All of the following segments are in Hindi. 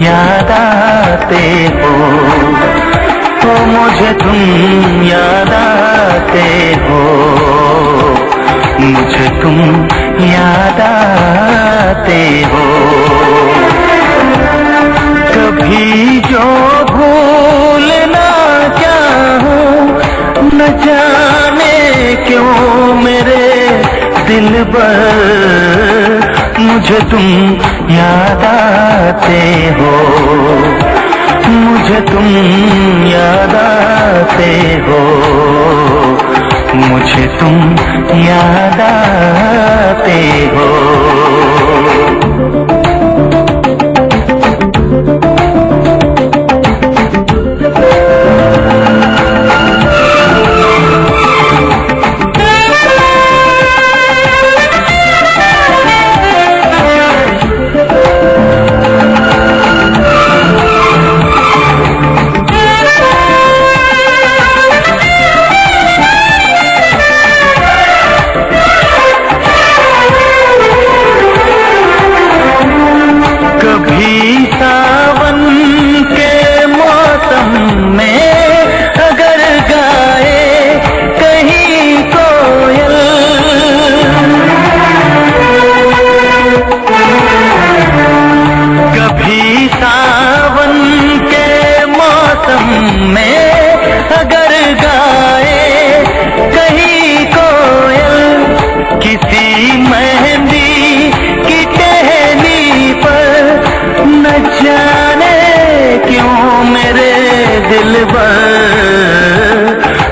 याद आते हो, मुझे तुम याद आते हो, मुझे तुम याद आते हो। कभी जो भूल ना चाहूं, न जाने क्यों मेरे दिल पर मुझे तुम याद आते हो, मुझे तुम याद आते हो, मुझे तुम याद आते हो।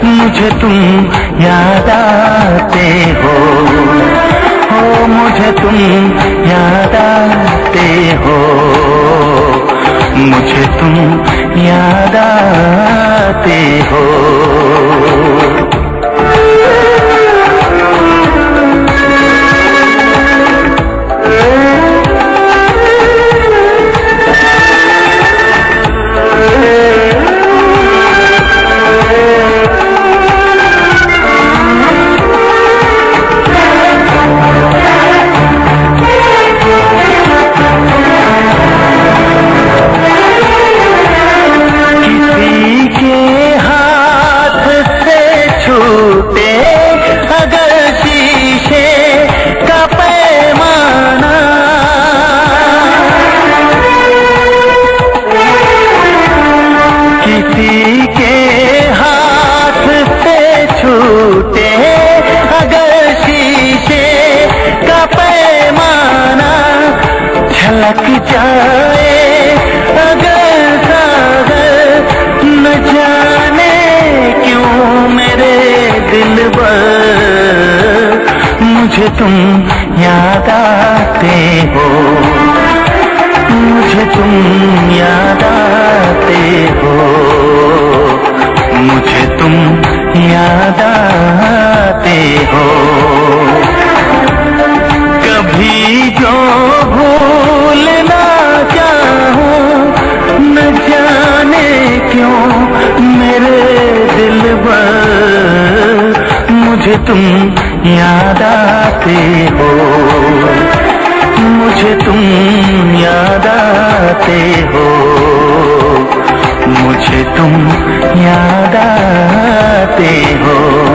मुझे तुम याद आते हो, मुझे तुम याद आते हो, मुझे तुम याद आते हो। छलक जाए अगर सागर, न जाने क्यों मेरे दिल पर मुझे तुम याद आते हो, मुझे तुम याद आते हो, मुझे तुम याद आते हो। कभी जो भूल ना चाहूं, न जाने क्यों मेरे दिल पर मुझे तुम याद आते हो, मुझे तुम याद आते हो, मुझे तुम याद आते हो।